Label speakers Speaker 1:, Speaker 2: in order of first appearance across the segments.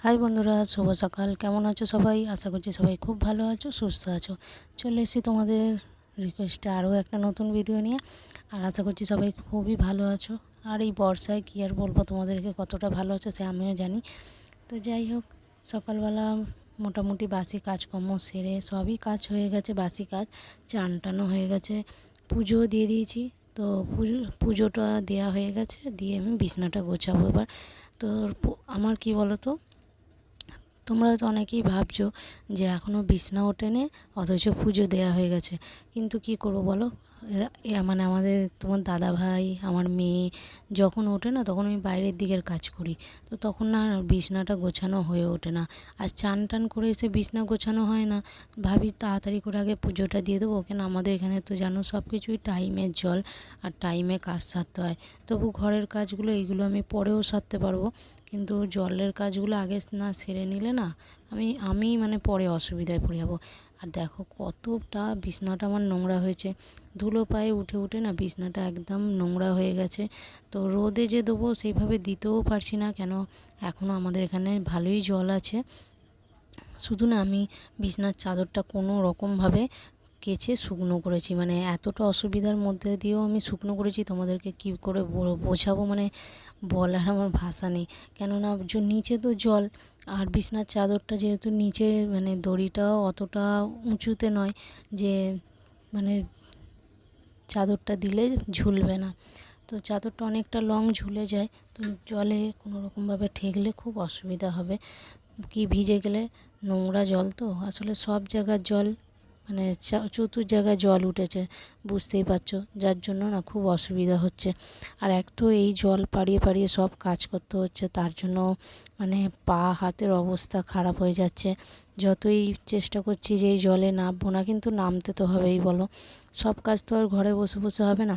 Speaker 1: High বন্ধুরা, শুভ সকাল। কেমন আছো সবাই? আশা করছি সবাই খুব ভালো আছো, সুস্থ আছো। চলে এসেছি তোমাদের রিকোয়েস্টে আরও একটা নতুন ভিডিও নিয়ে। আর আশা করছি সবাই খুবই ভালো আছো। আর এই বর্ষায় কী আর বলবো তোমাদেরকে, কতটা ভালো আছো সে আমিও জানি। তো যাই হোক, সকালবেলা মোটামুটি বাসি কাজকর্ম সেরে সবই কাজ হয়ে গেছে, বাসি কাজ। চান টানও হয়ে গেছে, পুজো দিয়ে দিয়েছি। তো পুজোটা দেওয়া হয়ে গেছে, দিয়ে আমি বিছনাটা গোছাবো এবার। তো আমার কি বলো তো, তোমরা তো অনেকেই ভাবছো যে এখনও বিছনা ওঠেনি অথচ পুজো দেওয়া হয়ে গেছে। কিন্তু কি করবো বলো, মানে আমাদের তোমার দাদা ভাই, আমার মেয়ে যখন ওঠে না তখন আমি বাইরের দিকের কাজ করি। তো তখন না বিছনাটা গোছানো হয়ে ওঠে না। আর চান টান করে এসে বিছনা গোছানো হয় না। ভাবি তাড়াতাড়ি করে আগে পুজোটা দিয়ে দেবো, কেন আমাদের এখানে তো জানো সব কিছুই টাইমের জল আর টাইমে কাজ সারতে হয়। তবু ঘরের কাজগুলো এইগুলো আমি পরেও সারতে পারবো, কিন্তু জলের কাজগুলো আগে না সেরে নিলে না আমি মানে পরে অসুবিধায় পড়ে যাবো। আর দেখো কতটা বিছনাটা আমার নোংরা হয়েছে, ধুলো পায়ে উঠে উঠে না বিছনাটা একদম নোংরা হয়ে গেছে। তো রোদে যে দেবো সেইভাবে দিতেও পারছি না, কেন এখনও আমাদের এখানে ভালোই জল আছে। শুধু না আমি বিছনার চাদরটা কোনো রকমভাবে কেচে শুকনো করেছি, মানে এতটা অসুবিধার মধ্যে দিয়েও আমি শুকনো করেছি, তোমাদেরকে কী করে বোঝাবো, মানে বলার আমার ভাষা নেই। কেননা নিচে তো জল, আর বিছনার চাদরটা যেহেতু নিচে মানে দড়িটাও অতটা উঁচুতে নয় যে মানে চাদরটা দিলে ঝুলবে না। তো চাদরটা অনেকটা লং ঝুলে যায়, তো জলে কোনো রকমভাবে ঠেকলে খুব অসুবিধা হবে, কি ভিজে গেলে। নোংরা জল তো আসলে সব জায়গার জল, মানে চতুর জায়গায় জল উঠেছে, বুঝতেই পারছো, যার জন্য না খুব অসুবিধা হচ্ছে। আর এক তো এই জল পাড়িয়ে পাড়িয়ে সব কাজ করতে হচ্ছে, তার জন্য মানে পা হাতের অবস্থা খারাপ হয়ে যাচ্ছে। যতই চেষ্টা করছি যে এই জলে নামবো না, কিন্তু নামতে তো হবেই বলো, সব কাজ তো আর ঘরে বসে বসে হবে না।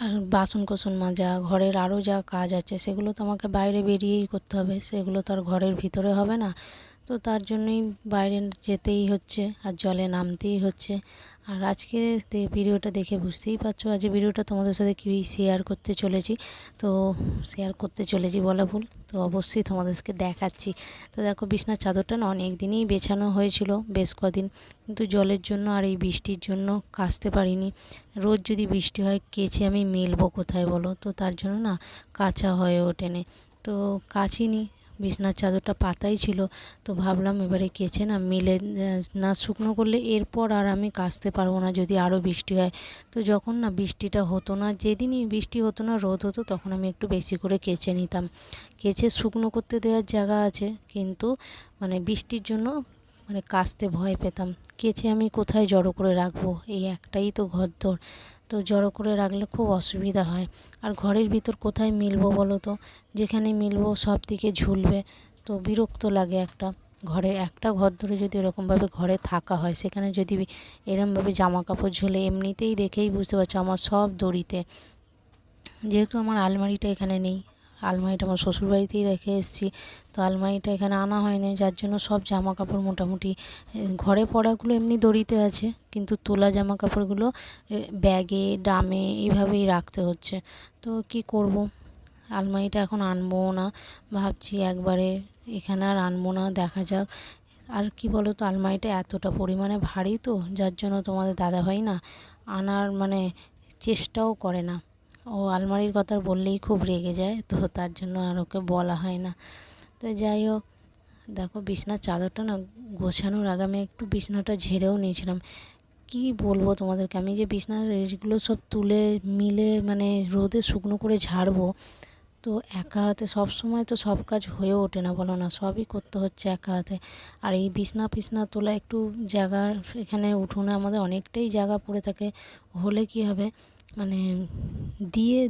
Speaker 1: আর বাসন কোসন মাজা, ঘরের আরও যা কাজ আছে সেগুলো তো আমাকে বাইরে বেরিয়েই করতে হবে, সেগুলো তো আর ঘরের ভিতরে হবে না। তো তার জন্যই বাইরে যেতেই হচ্ছে আর জলে নামতেই হচ্ছে। আর আজকে ভিডিওটা দেখে বুঝতেই পারছো, আজ ভিডিওটা তোমাদের সাথে কী শেয়ার করতে চলেছি। তো শেয়ার করতে চলেছি বলা ভুল, তো অবশ্যই তোমাদেরকে দেখাচ্ছি। তো দেখো বিছনার চাদরটা না অনেক দিনই বেছানো হয়েছিল, বেশ কদিন, কিন্তু জলের জন্য আর এই বৃষ্টির জন্য কাচতে পারিনি। রোজ যদি বৃষ্টি হয় কেচে আমি মেলবো কোথায় বলো, তো তার জন্য না কাচা হয়ে ওঠেনি। তো কাচিনি, বিছনার চাদরটা পাতাই ছিল। তো ভাবলাম এবারে কেচে না মেলে না শুকনো করলে এরপর আর আমি কাচতে পারবো না যদি আরও বৃষ্টি হয়। তো যখন না বৃষ্টিটা হতো না, যেদিনই বৃষ্টি হতো না রোদ হতো, তখন আমি একটু বেশি করে কেচে নিতাম। কেচে শুকনো করতে দেওয়ার জায়গা আছে, কিন্তু মানে বৃষ্টির জন্য মানে কাচতে ভয় পেতাম। কেচে আমি কোথায় জড়ো করে রাখবো, এই একটাই তো ঘরদোর, তো জড়ো করে রাখলে খুব অসুবিধা হয়। আর ঘরের ভিতর কোথায় মিলবো বলো তো, যেখানে মিলবো সব দিকে ঝুলবে, তো বিরক্ত লাগে একটা। ঘরে একটা ঘর ধরে যদি এরকমভাবে ঘরে থাকা হয়, সেখানে যদি এরমভাবে জামা কাপড় ঝুলে, এমনিতেই দেখেই বুঝতে পারছো আমার সব দড়িতে। যেহেতু আমার আলমারিটা এখানে নেই, আলমারিটা আমার শ্বশুরবাড়িতেই রেখে এসেছি, তো আলমারিটা এখানে আনা হয়নি, যার জন্য সব জামা কাপড় মোটামুটি ঘরে পরাগুলো এমনি দড়িতে আছে, কিন্তু তোলা জামা কাপড়গুলো ব্যাগে ডামে এইভাবেই রাখতে হচ্ছে। তো কি করব, আলমারিটা এখন আনবো না, ভাবছি একবারে এখানে আর আনবো না, দেখা যাক। আর কি বলো তো, আলমারিটা এতটা পরিমাণে ভারী, তো যার জন্য তোমাদের দাদাভাই না আনার মানে চেষ্টাও করে না। ও আলমারির কথা বললেই খুব রেগে যায়, তো তার জন্য আর ওকে বলা হয় না। তো যাই হোক, দেখো বিছনার চাদরটা না গোছানোর আগে আমি একটু বিছনাটা ঝেড়েও নিয়েছিলাম। কি বলবো তোমাদেরকে, আমি যে বিছনার এগুলো সব তুলে মিলে মানে রোদে শুকনো করে ঝাড়বো, তো একা হাতে সব সময় তো সব কাজ হয়ে ওঠে না বলো না, সবই করতে হচ্ছে একা হাতে। আর এই বিছনা তোলা একটু জায়গা, এখানে উঠোনে আমাদের অনেকটাই জায়গা পড়ে থাকে, হলে কি হবে মানে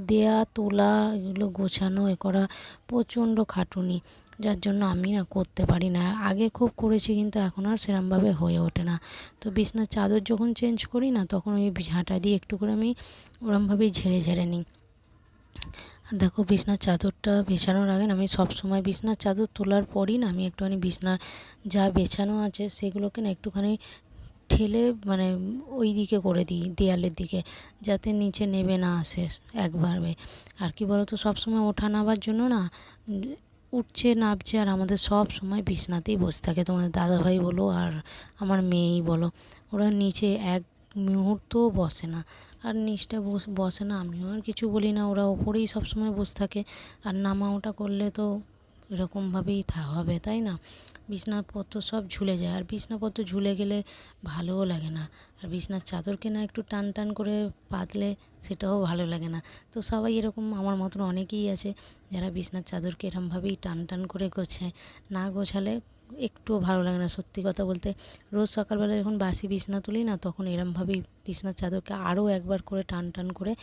Speaker 1: দেয়া তোলা এগুলো গোছানো এ করা প্রচণ্ড খাটুনি, যার জন্য আমি না করতে পারি না। আগে খুব করেছি, কিন্তু এখন আর সেরমভাবে হয়ে ওঠে না। তো বিছনার চাদর যখন চেঞ্জ করি না, তখন ওই ঝাঁটা দিয়ে একটু করে আমি ওরমভাবেই ঝেড়ে ঝেড়ে নিই। আর দেখো বিছনার চাদরটা বিছানোর আগে না আমি সবসময় বিছনার চাদর তোলার পরই না আমি একটুখানি বিছনার যা বেছানো আছে সেগুলোকে না একটুখানি ঠেলে মানে ওই দিকে করে দিই, দেয়ালের দিকে, যাতে নিচে নেবে না আসে একবারে। আর কি বলো তো, সবসময় ওঠা নামার জন্য না উঠছে নামছে, আর আমাদের সব সময় বিছনাতেই বসে থাকে। তোমাদের দাদাভাই বলো আর আমার মেয়েই বলো, ওরা নিচে এক মুহূর্তও বসে না। আর নিচটা বসে না, আমিও আর কিছু বলি না, ওরা ওপরেই সবসময় বসে থাকে। আর নামা ওঠা করলে তো এরকমভাবেই হবে, তাই না? বিছনাপত্র সব ঝুলে যায়, আর বিছনাপত্র ঝুলে গেলে ভালোও লাগে না। আর বিছনার চাদরকে না একটু টান টান করে পাতলে সেটাও ভালো লাগে না। তো সবাই এরকম আমার মতন অনেকেই আছে যারা বিছনার চাদরকে এরমভাবেই টান টান করে গোছায়। না গোছালে একটুও ভালো লাগে না। সত্যি কথা বলতে, রোজ সকালবেলা যখন বাসি বিছনা তুলি না, তখন এরমভাবেই বিছনার চাদরকে আরও একবার করে টান টান করে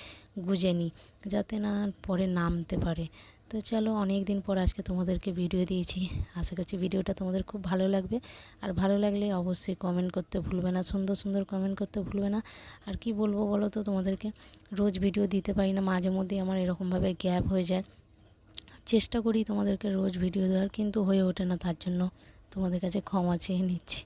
Speaker 1: গুজে নিই, যাতে না পরে নামতে পারে। তো চলো, অনেক দিন পর আজকে তোমাদেরকে ভিডিও দিয়েছি। আশা করছি ভিডিওটা তোমাদের খুব ভালো লাগবে। আর ভালো লাগলে অবশ্যই কমেন্ট করতে ভুলবে না, সুন্দর সুন্দর কমেন্ট করতে ভুলবে না। আর কি বলবো বলো তো তোমাদেরকে, রোজ ভিডিও দিতে পারি না, মাঝে মধ্যেই আমার এরকমভাবে গ্যাপ হয়ে যায়। চেষ্টা করি তোমাদেরকে রোজ ভিডিও দেওয়ার, কিন্তু হয়ে ওঠে না। তার জন্য তোমাদের কাছে ক্ষমা চেয়ে নিচ্ছি।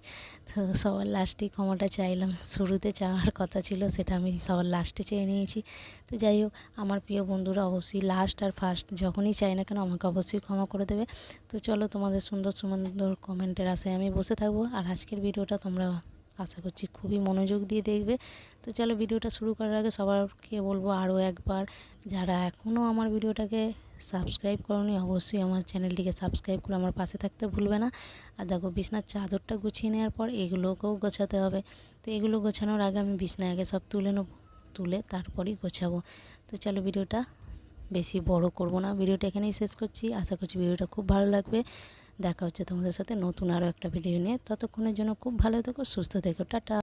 Speaker 1: তো সবার লাস্টেই ক্ষমাটা চাইলাম। শুরুতে চাওয়ার কথা ছিল, সেটা আমি সবার লাস্টে চেয়ে নিয়েছি। তো যাই হোক, আমার প্রিয় বন্ধুরা অবশ্যই লাস্ট আর ফার্স্ট যখনই চাই না কেন আমাকে অবশ্যই ক্ষমা করে দেবে। তো চলো, তোমাদের সুন্দর সুন্দর কমেন্টের আশায় আমি বসে থাকবো। আর আজকের ভিডিওটা তোমরা আশা করছি খুবই মনোযোগ দিয়ে দেখবে। তো চলো, ভিডিওটা শুরু করার আগে সবারকে বলবো আরও একবার, যারা এখনও আমার ভিডিওটাকে সাবস্ক্রাইব করোনি, অবশ্যই আমার চ্যানেলটিকে সাবস্ক্রাইব করে আমার পাশে থাকতে ভুলবে না। আর দেখো, বিছনার চাদরটা গুছিয়ে নেওয়ার পর এগুলোকেও গোছাতে হবে। তো এগুলো গোছানোর আগে আমি বিছনায় আগে সব তুলে নেবো, তুলে তারপরেই গোছাবো। তো চলো, ভিডিওটা বেশি বড় করব না, ভিডিওটা এখানেই শেষ করছি। আশা করছি ভিডিওটা খুব ভালো লাগবে। দেখা হচ্ছে তোমাদের সাথে নতুন আরও একটা ভিডিও নিয়ে। ততক্ষণের জন্য খুব ভালো থেকো, সুস্থ থেকো, টাটা।